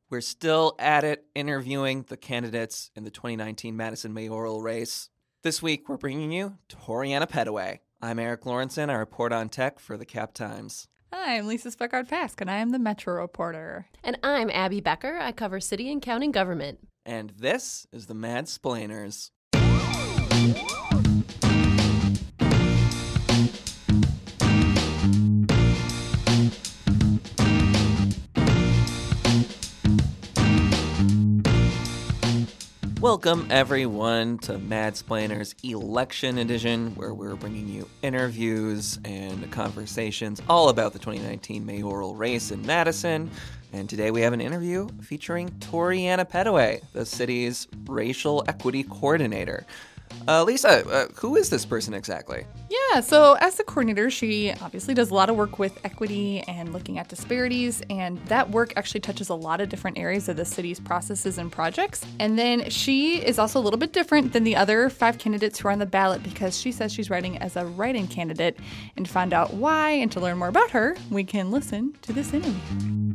We're still at it, interviewing the candidates in the 2019 Madison mayoral race. This week, we're bringing you Toriana Pettaway. I'm Eric Lawrenson. I report on tech for the Cap Times. Hi, I'm Lisa Speckard-Pask, and I am the Metro reporter. And I'm Abby Becker. I cover city and county government. And this is the Madsplainers. Welcome, everyone, to Madsplainers Election Edition, where we're bringing you interviews and conversations all about the 2019 mayoral race in Madison. And today we have an interview featuring Toriana Pettaway, the city's racial equity coordinator. Lisa, who is this person exactly? Yeah, so as the coordinator, she obviously does a lot of work with equity and looking at disparities, and that work actually touches a lot of different areas of the city's processes and projects. And then she is also a little bit different than the other 5 candidates who are on the ballot because she says she's running as a write-in candidate. And to find out why and to learn more about her, we can listen to this interview.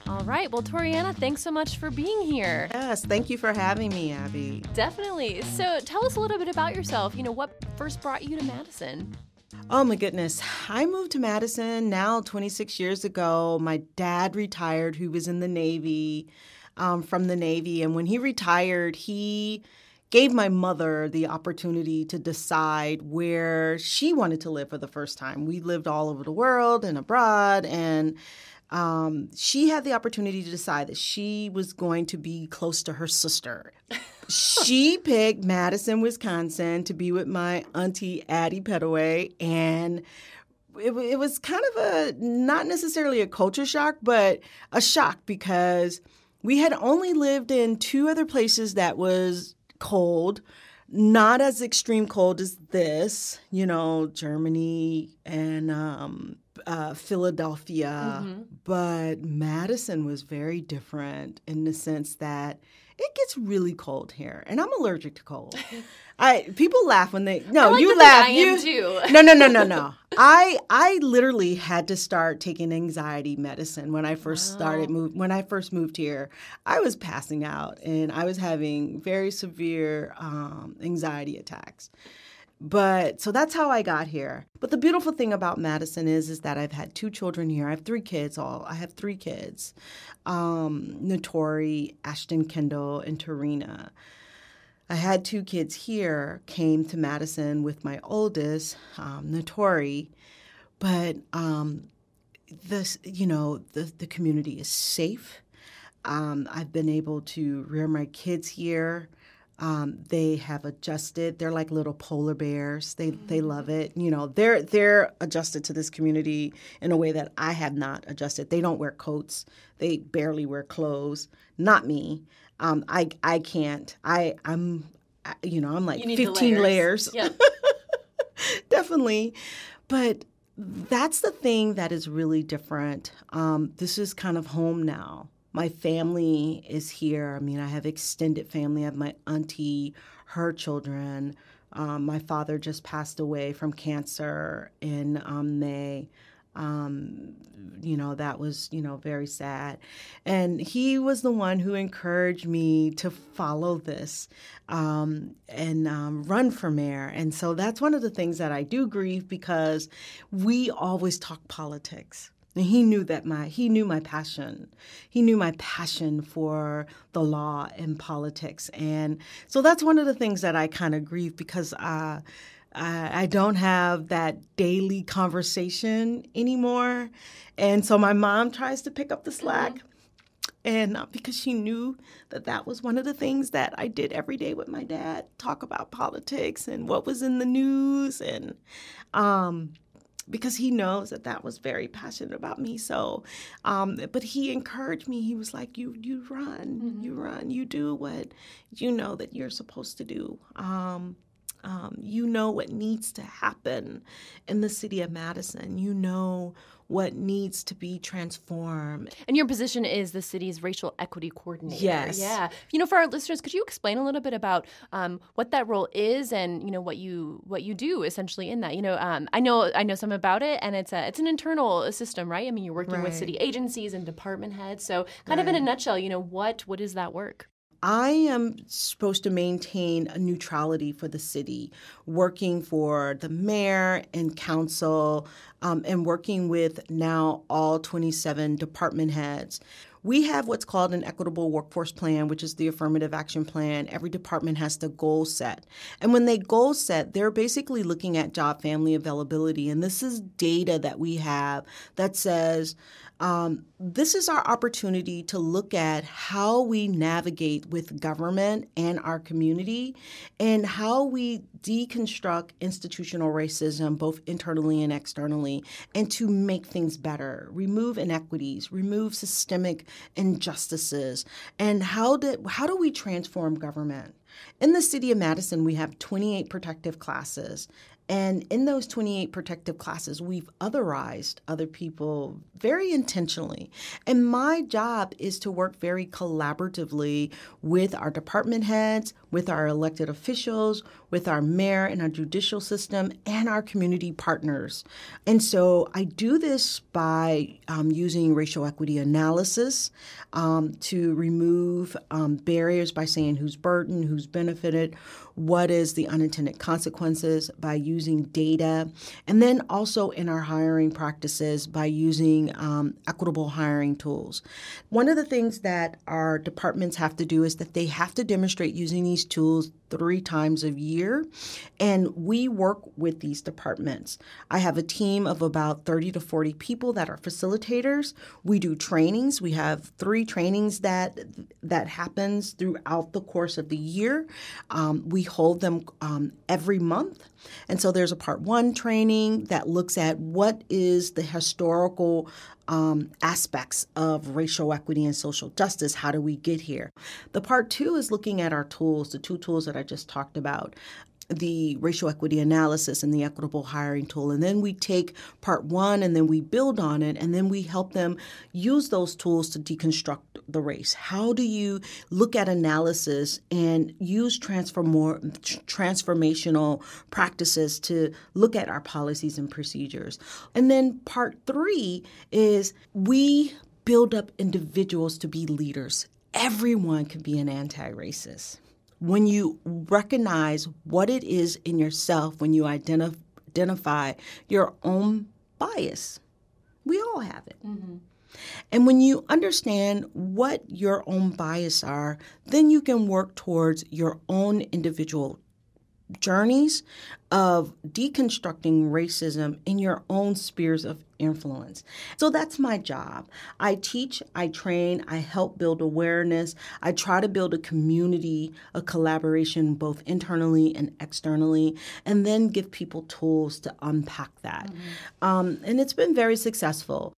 All right. Well, Toriana, thanks so much for being here. Yes, thank you for having me, Abby. Definitely. So tell us a little bit about yourself. What first brought you to Madison? Oh my goodness. I moved to Madison now 26 years ago. My dad retired, who was in the Navy, from the Navy. And when he retired, he gave my mother the opportunity to decide where she wanted to live for the first time. We lived all over the world and abroad, and she had the opportunity to decide that she was going to be close to her sister. She picked Madison, Wisconsin to be with my auntie, Addie Pettaway, and it was kind of not necessarily a culture shock, but a shock because we had only lived in 2 other places that was cold, not as extreme cold as this, Germany and Philadelphia. Mm-hmm. But Madison was very different in the sense that it gets really cold here, and I'm allergic to cold. People laugh when they you laugh. I am too. No. I literally had to start taking anxiety medicine when I first when I first moved here. I was passing out, and I was having very severe anxiety attacks. So that's how I got here. But the beautiful thing about Madison is that I've had 2 children here. I have 3 kids. I have 3 kids, Notori, Ashton, Kendall, and Tarina. I had 2 kids here, came to Madison with my oldest, Notori. But the community is safe. I've been able to rear my kids here. They have adjusted. They're like little polar bears. They love it. They're adjusted to this community in a way that I have not adjusted. They don't wear coats. They barely wear clothes. Not me. I can't. I'm like 15 layers. Yeah. Definitely. But that's the thing that is really different. This is kind of home now. My family is here. I have extended family. I have my auntie, her children. My father just passed away from cancer in May. That was, very sad. And he was the one who encouraged me to follow this and run for mayor. And so that's one of the things that I do grieve because we always talk politics. And he knew my passion. He knew my passion for the law and politics. And so that's one of the things that I kind of grieve because I don't have that daily conversation anymore. And so my mom tries to pick up the slack. And because she knew that was one of the things that I did every day with my dad, talk about politics and what was in the news. And because he knows that was very passionate about me. So, but he encouraged me. He was like, you run, you do what you know that you're supposed to do. You know what needs to happen in the city of Madison. You know what needs to be transformed. And your position is the city's racial equity coordinator. Yes. Yeah. For our listeners, could you explain a little bit about what that role is and what you do essentially in that? I know some about it, and it's an internal system, right? I mean, you're working with city agencies and department heads. So, kind of in a nutshell, what is that work? I am supposed to maintain a neutrality for the city, working for the mayor and council, and working with now all 27 department heads. We have what's called an equitable workforce plan, which is the affirmative action plan. Every department has to goal set. And when they goal set, they're basically looking at job family availability. And this is data that we have that says, this is our opportunity to look at how we navigate with government and our community and how we deconstruct institutional racism, both internally and externally, and to make things better, remove inequities, remove systemic injustices, and how do we transform government? In the city of Madison, we have 28 protective classes. And in those 28 protective classes, we've otherized other people very intentionally. And my job is to work very collaboratively with our department heads, with our elected officials, with our mayor and our judicial system, and our community partners. And so I do this by using racial equity analysis to remove barriers by saying who's burdened, who's benefited, what is the unintended consequences, by using data, and then also in our hiring practices by using equitable hiring tools. One of the things that our departments have to do is that they have to demonstrate using these tools 3 times a year, and we work with these departments. I have a team of about 30 to 40 people that are facilitators. We do trainings. We have 3 trainings that happens throughout the course of the year. We hold them every month. And so there's a part 1 training that looks at what is the historical aspects of racial equity and social justice. How do we get here? The part 2 is looking at our tools, the 2 tools that I just talked about, the racial equity analysis and the equitable hiring tool. And then we take part 1 and then we build on it, and then we help them use those tools to deconstruct the race. How do you look at analysis and use transformational practices to look at our policies and procedures? And then part 3 is we build up individuals to be leaders. Everyone can be an anti-racist. When you recognize what it is in yourself, when you identify your own bias, we all have it. Mm-hmm. And when you understand what your own bias are, then you can work towards your own individual journeys of deconstructing racism in your own spheres of influence. So that's my job. I teach, I train, I help build awareness. I try to build a community, a collaboration both internally and externally, and then give people tools to unpack that. Mm-hmm. And it's been very successful.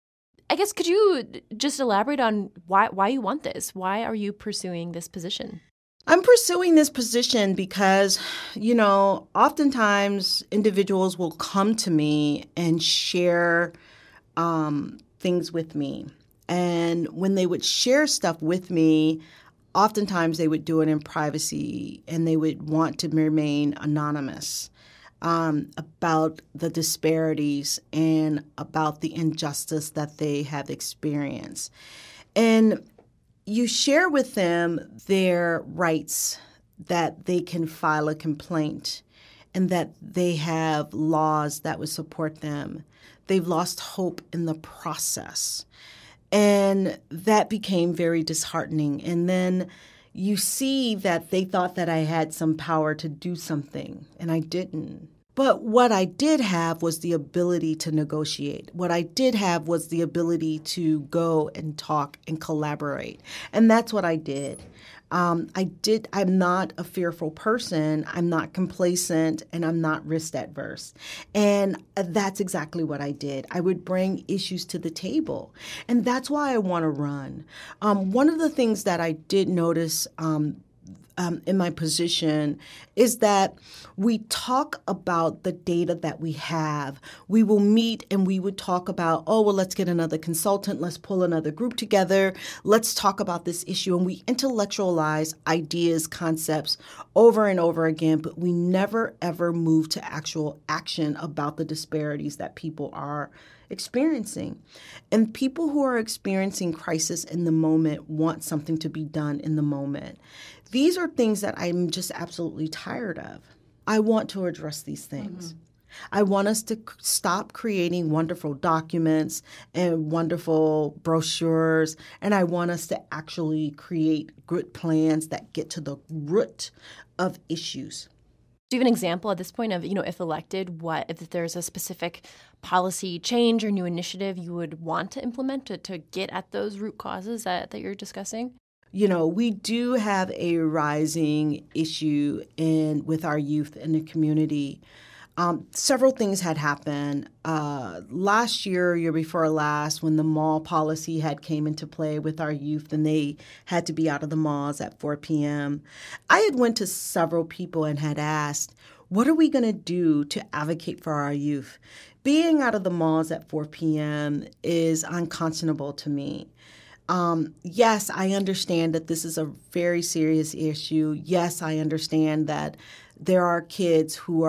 I guess, could you just elaborate on why you want this? Why are you pursuing this position? I'm pursuing this position because, oftentimes individuals will come to me and share things with me. And when they would share stuff with me, oftentimes they would do it in privacy and they would want to remain anonymous about the disparities and about the injustice that they have experienced. And you share with them their rights, that they can file a complaint and that they have laws that would support them. They've lost hope in the process. And that became very disheartening. And then you see that they thought that I had some power to do something, and I didn't. But what I did have was the ability to negotiate. What I did have was the ability to go and talk and collaborate. And that's what I did. I'm not a fearful person. I'm not complacent, and I'm not risk adverse. And that's exactly what I did. I would bring issues to the table. And that's why I want to run. One of the things that I did notice in my position is that we talk about the data that we have. We will meet and we would talk about, oh, well, let's get another consultant. Let's pull another group together. Let's talk about this issue. And we intellectualize ideas, concepts over and over again, but we never, ever move to actual action about the disparities that people are experiencing. And people who are experiencing crisis in the moment want something to be done in the moment. These are things that I'm just absolutely tired of. I want to address these things. Mm-hmm. I want us to stop creating wonderful documents and wonderful brochures, and I want us to actually create good plans that get to the root of issues. Do you have an example at this point of, if elected, if there's a specific policy change or new initiative you would want to implement to get at those root causes that you're discussing? We do have a rising issue with our youth in the community. Several things had happened. Last year before last, when the mall policy had came into play with our youth and they had to be out of the malls at 4 p.m., I had went to several people and had asked, what are we going to do to advocate for our youth? Being out of the malls at 4 p.m. is unconscionable to me. Yes, I understand that this is a very serious issue. Yes, I understand that there are kids who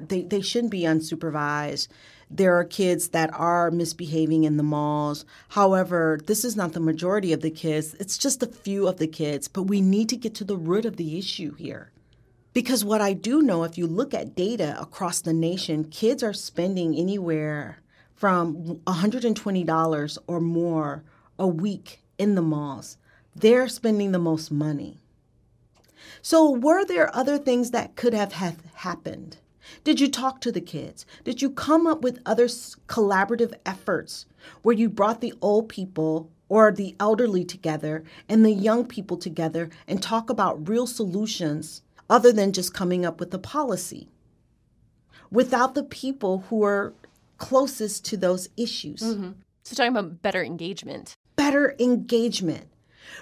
they shouldn't be unsupervised. There are kids that are misbehaving in the malls. However, this is not the majority of the kids. It's just a few of the kids. But we need to get to the root of the issue here. Because what I do know, if you look at data across the nation, kids are spending anywhere from $120 or more a week in the malls. They're spending the most money. So were there other things that could have happened? Did you talk to the kids? Did you come up with other collaborative efforts where you brought the old people or the elderly together and the young people together and talk about real solutions other than just coming up with a policy? Without the people who are closest to those issues. Mm-hmm. So talking about better engagement. Better engagement.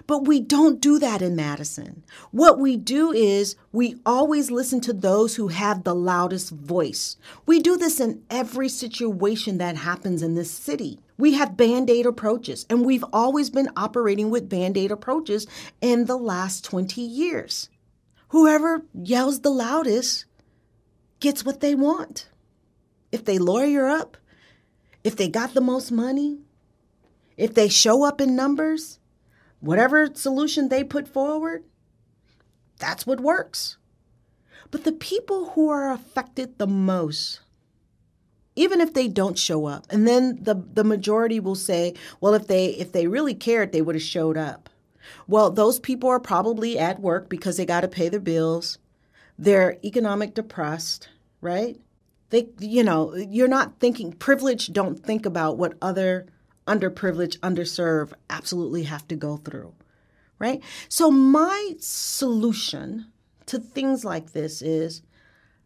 But we don't do that in Madison. What we do is we always listen to those who have the loudest voice. We do this in every situation that happens in this city. We have Band-Aid approaches, and we've always been operating with Band-Aid approaches in the last 20 years. Whoever yells the loudest gets what they want. If they lawyer up, if they got the most money, if they show up in numbers, whatever solution they put forward, that's what works. But the people who are affected the most, even if they don't show up, and then the majority will say, well, if they really cared, they would have showed up. Well, those people are probably at work because they got to pay their bills. They're economic depressed, right? You're not thinking, privileged don't think about what other underprivileged, underserved absolutely have to go through, right? So my solution to things like this is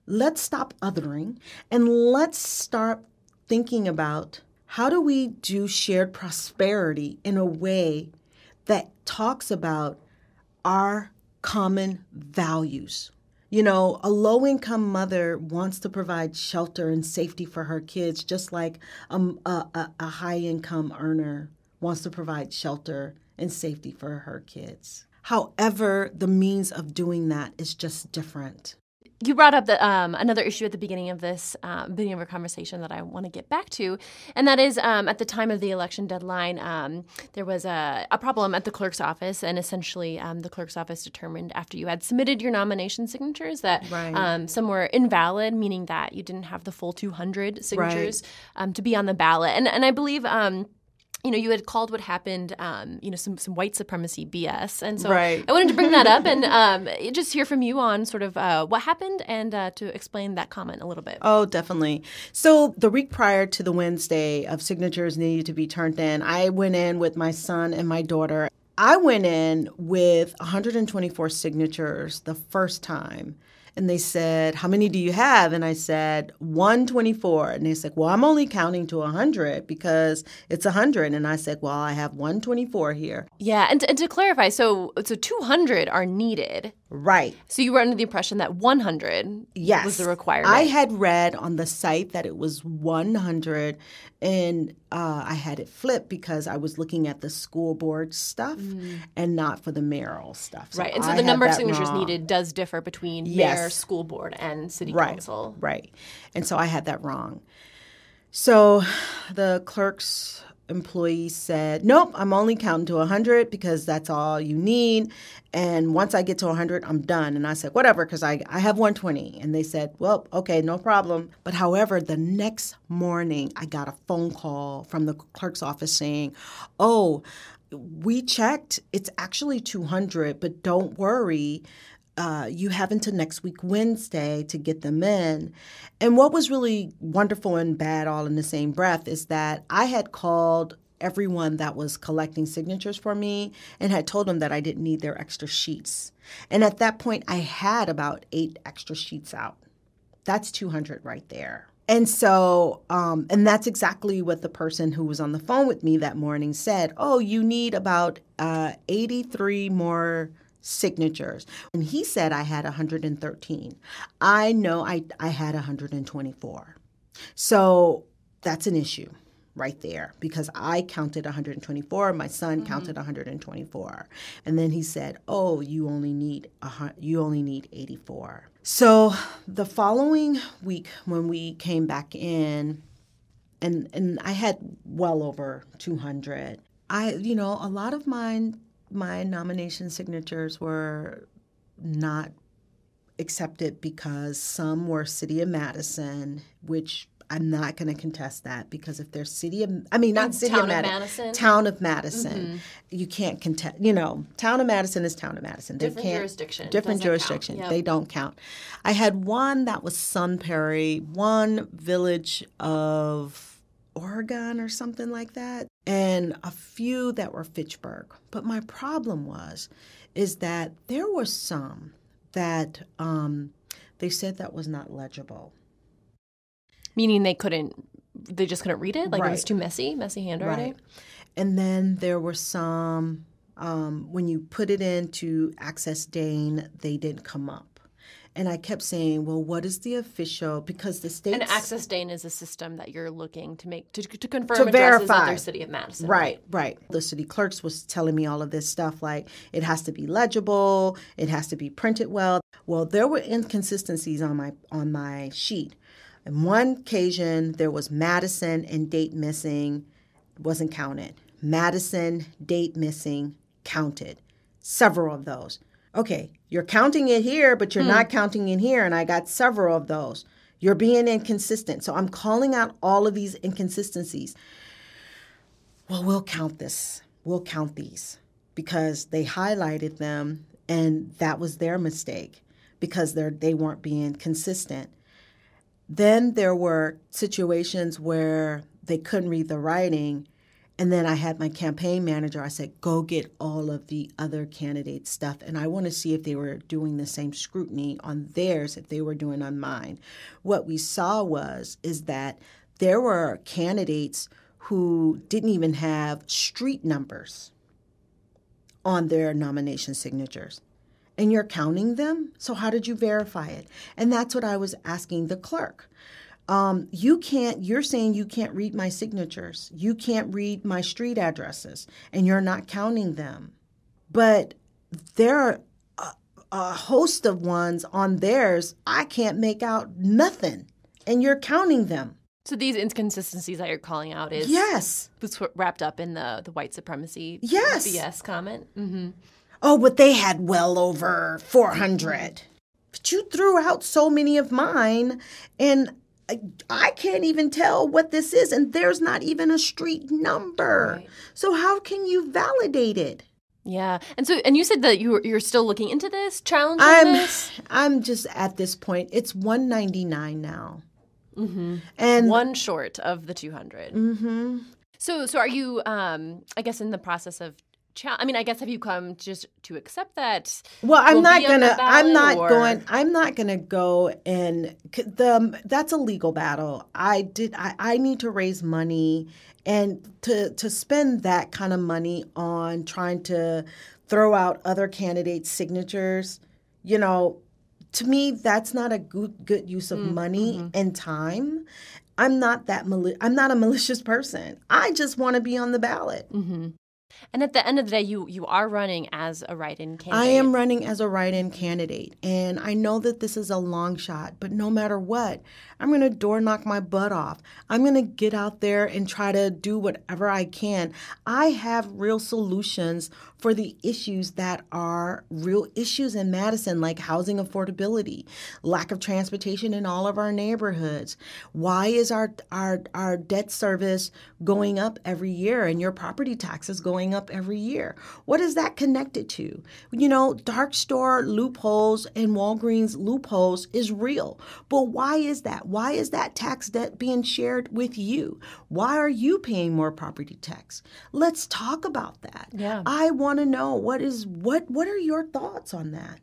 let's stop othering and let's start thinking about how do we do shared prosperity in a way that talks about our common values. A low-income mother wants to provide shelter and safety for her kids, just like a high-income earner wants to provide shelter and safety for her kids. However, the means of doing that is just different. You brought up another issue at the beginning of our conversation that I want to get back to, and that is at the time of the election deadline, there was a problem at the clerk's office, and essentially the clerk's office determined after you had submitted your nomination signatures that some were invalid, meaning that you didn't have the full 200 signatures to be on the ballot. And I believe you had called what happened, some white supremacy BS. And so I wanted to bring that up and just hear from you on sort of what happened and to explain that comment a little bit. Oh, definitely. So the week prior to the Wednesday of signatures needed to be turned in, I went in with my son and my daughter. I went in with 124 signatures the first time. And they said, how many do you have? And I said, 124. And they said, well, I'm only counting to 100 because it's 100. And I said, well, I have 124 here. Yeah, and to clarify, so 200 are needed. Right. So you were under the impression that 100 was the requirement. I had read on the site that it was 100, and I had it flipped because I was looking at the school board stuff and not for the mayoral stuff. Right, and so the number of signatures needed does differ between mayor, school board, and city council. Right, and so I had that wrong. So the clerk's employee said, nope, I'm only counting to 100 because that's all you need. And once I get to 100, I'm done. And I said, whatever, because I have 120. And they said, well, okay, no problem. But however, the next morning, I got a phone call from the clerk's office saying, oh, we checked. It's actually 200, but don't worry. You have until next week, Wednesday, to get them in. And what was really wonderful and bad all in the same breath is that I had called everyone that was collecting signatures for me and had told them that I didn't need their extra sheets. And at that point, I had about 8 extra sheets out. That's 200 right there. And so, and that's exactly what the person who was on the phone with me that morning said. Oh, you need about 83 more signatures. And he said I had 113. I know I had 124. So that's an issue right there because I counted 124. My son counted 124. And then he said, oh, you only need 84. So the following week when we came back in, and I had well over 200, a lot of my nomination signatures were not accepted because some were City of Madison, which I'm not going to contest that because if they're Town of Madison, you can't contest. Town of Madison is Town of Madison. Different jurisdiction. Different jurisdiction. Yep. They don't count. I had one that was Sunbury, one Village of Oregon or something like that, and a few that were Fitchburg. But my problem is that there were some that they said that was not legible. Meaning they just couldn't read it? Like It was too messy handwriting? Right. And then there were some, when you put it into Access Dane, they didn't come up. And I kept saying, well, what is the official? Because the state. And Access Dane is a system that you're looking to make to confirm addresses that they're City of Madison. Right. The city clerks was telling me all of this stuff, like it has to be legible, it has to be printed well. Well, there were inconsistencies on my sheet. On one occasion, there was Madison and date missing, wasn't counted. Madison, date missing, counted. Several of those. Okay, you're counting it here, but you're not counting it here, and I got several of those. You're being inconsistent. So I'm calling out all of these inconsistencies. Well, we'll count this. We'll count these because they highlighted them, and that was their mistake because they weren't being consistent. Then there were situations where they couldn't read the writing, and then I had my campaign manager. I said, go get all of the other candidates' stuff, and I want to see if they were doing the same scrutiny on theirs if they were doing on mine. What we saw is that there were candidates who didn't even have street numbers on their nomination signatures. And you're counting them? So how did you verify it? And that's what I was asking the clerk. You're saying you can't read my signatures. You can't read my street addresses, and you're not counting them. But there are a host of ones on theirs, I can't make out nothing, and you're counting them. So these inconsistencies that you're calling out is wrapped up in the white supremacy BS comment? Mm-hmm. Oh, but they had well over 400. But you threw out so many of mine, and I can't even tell what this is, and there's not even a street number. Right. So how can you validate it? Yeah. And you said that you're still looking into this, challenging this? I'm just at this point. It's 199 now. Mm-hmm. And one short of the 200. Mm-hmm. So are you, I guess, in the process of I mean, I guess have you come just to accept that? Well, I'm not gonna go and that's a legal battle. I need to raise money, and to spend that kind of money on trying to throw out other candidates' signatures, to me, that's not a good use of money and time. I'm not a malicious person. I just want to be on the ballot. Mm-hmm. And at the end of the day, you are running as a write-in candidate. I am running as a write-in candidate. And I know that this is a long shot, but no matter what, I'm going to door knock my butt off. I'm going to get out there and try to do whatever I can. I have real solutions for the issues that are real issues in Madison, like housing affordability, lack of transportation in all of our neighborhoods. Why is our debt service going up every year and your property taxes going up every year? What is that connected to? Dark store loopholes and Walgreens loopholes is real. But why is that? Why is that tax debt being shared with you? Why are you paying more property tax? Let's talk about that. Yeah. I want to know what are your thoughts on that?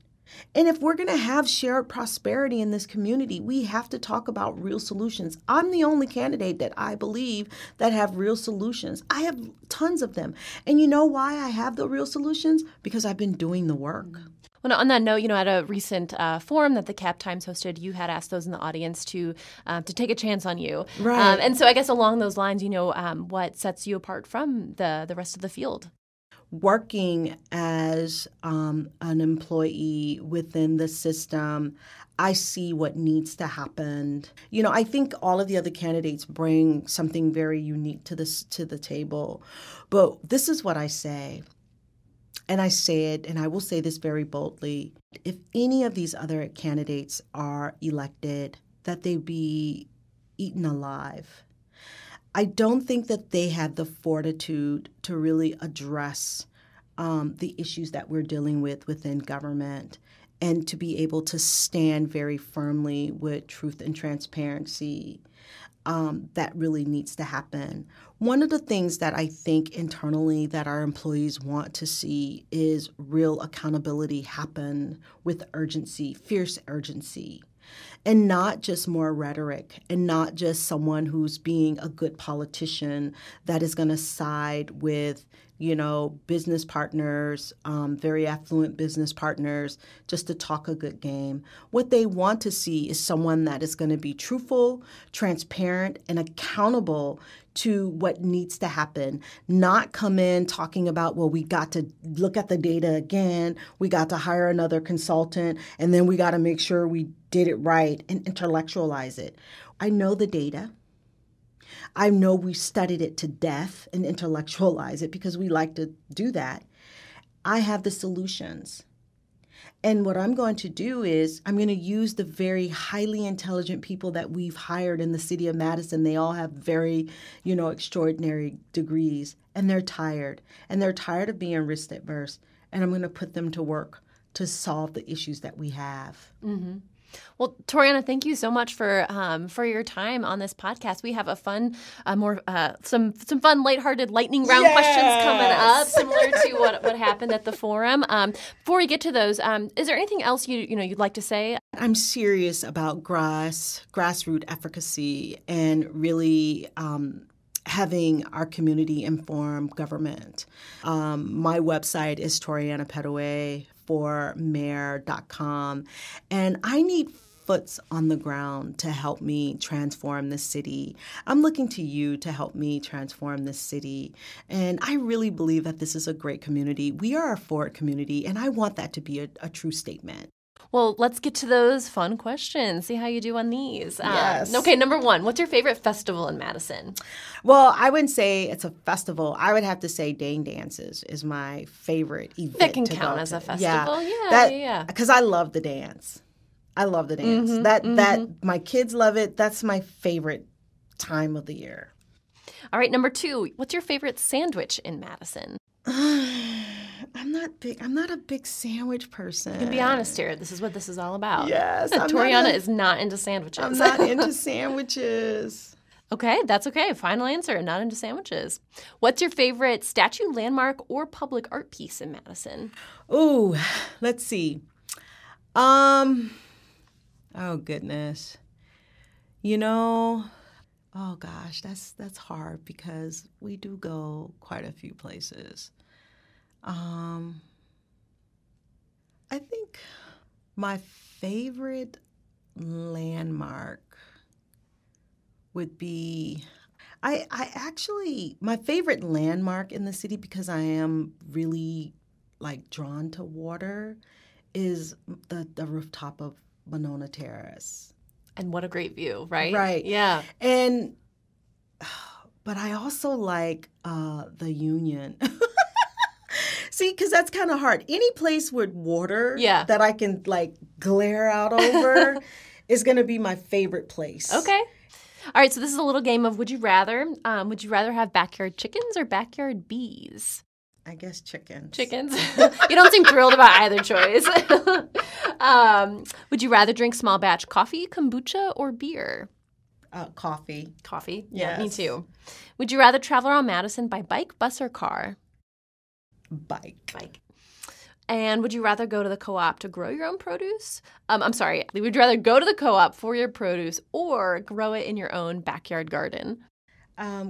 And if we're going to have shared prosperity in this community, we have to talk about real solutions. I'm the only candidate that I believe that have real solutions. I have tons of them. And you know why I have the real solutions? Because I've been doing the work. Well, on that note, at a recent forum that the Cap Times hosted, you had asked those in the audience to take a chance on you. Right. And so I guess along those lines, what sets you apart from the rest of the field? Working as an employee within the system, I see what needs to happen. I think all of the other candidates bring something very unique to the table. But this is what I say. And I say it, and I will say this very boldly. If any of these other candidates are elected, that they be eaten alive. I don't think that they have the fortitude to really address the issues that we're dealing with within government, and to be able to stand very firmly with truth and transparency. That really needs to happen. One of the things that I think internally that our employees want to see is real accountability happen with urgency, fierce urgency, and not just more rhetoric, and not just someone who's being a good politician that is going to side with business partners, very affluent business partners, just to talk a good game. What they want to see is someone that is going to be truthful, transparent, and accountable to what needs to happen, not come in talking about, well, we got to look at the data again, we got to hire another consultant, and then we got to make sure we did it right and intellectualize it. I know the data. I know we studied it to death and intellectualize it because we like to do that. I have the solutions. And what I'm going to do is I'm going to use the very highly intelligent people that we've hired in the City of Madison. They all have very, extraordinary degrees, and they're tired. And they're tired of being risk adverse. And I'm going to put them to work to solve the issues that we have. Mm-hmm. Well, Toriana, thank you so much for your time on this podcast. We have a fun, some fun, lighthearted lightning round questions coming up, similar to what happened at the forum. Before we get to those, is there anything else you'd like to say? I'm serious about grassroots efficacy and really having our community inform government. My website is Toriana Pettaway for mayor.com. And I need foots on the ground to help me transform the city. I'm looking to you to help me transform this city. And I really believe that this is a great community. We are a forward community, and I want that to be a true statement. Well, let's get to those fun questions. See how you do on these. Yes. Okay, number one, what's your favorite festival in Madison? Well, I wouldn't say it's a festival. I would have to say Dane Dances is my favorite event. That can count as a festival. Yeah. Because I love the dance. I love the dance. Mm-hmm, that my kids love it. That's my favorite time of the year. All right, number two, what's your favorite sandwich in Madison? I'm not a big sandwich person. You can be honest here. This is what this is all about. Yes. Toriana is not into sandwiches. I'm not into sandwiches. Okay, that's okay. Final answer, not into sandwiches. What's your favorite statue, landmark, or public art piece in Madison? Ooh, let's see. Oh goodness. Oh gosh, that's hard because we do go quite a few places. I think my favorite landmark would be I actually my favorite landmark in the city, because I am really drawn to water, is the rooftop of Monona Terrace. And what a great view, right? Right. Yeah. But I also like the Union. See, because that's kind of hard. Any place with water that I can glare out over is going to be my favorite place. Okay. All right, so this is a little game of would you rather. Would you rather have backyard chickens or backyard bees? I guess chickens. Chickens? You don't seem thrilled about either choice. Would you rather drink small batch coffee, kombucha, or beer? Coffee. Coffee? Yes. Yeah, me too. Would you rather travel around Madison by bike, bus, or car? Bike. And would you rather go to the co-op to grow your own produce? Would you rather go to the co-op for your produce or grow it in your own backyard garden?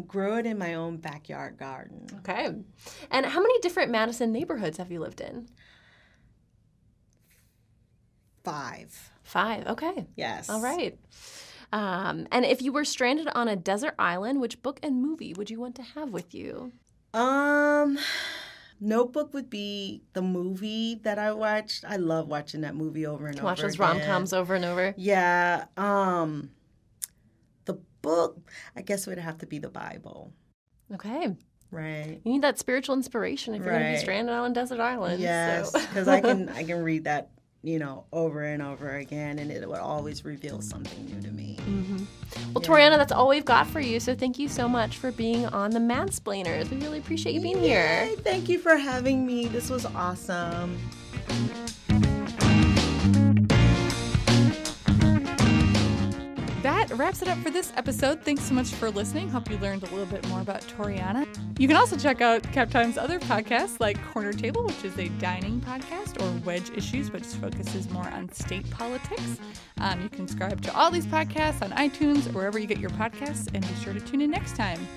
Grow it in my own backyard garden. Okay. And how many different Madison neighborhoods have you lived in? 5. 5, okay. Yes. All right. And if you were stranded on a desert island, which book and movie would you want to have with you? Notebook would be the movie that I watched. I love watching that movie over and over again. Watch those rom-coms over and over? Yeah. The book, I guess, would have to be the Bible. Okay. Right. You need that spiritual inspiration if you're going to be stranded on a desert island. Yes, because I can read that, over and over again, and it would always reveal something new to me. Mm-hmm. Well, Toriana, that's all we've got for you. So thank you so much for being on the Madsplainers. We really appreciate you being here. Thank you for having me. This was awesome. That wraps it up for this episode. Thanks so much for listening. Hope you learned a little bit more about Toriana. You can also check out Cap Time's other podcasts like Corner Table, which is a dining podcast, or Wedge Issues, which focuses more on state politics. You can subscribe to all these podcasts on iTunes or wherever you get your podcasts, and be sure to tune in next time.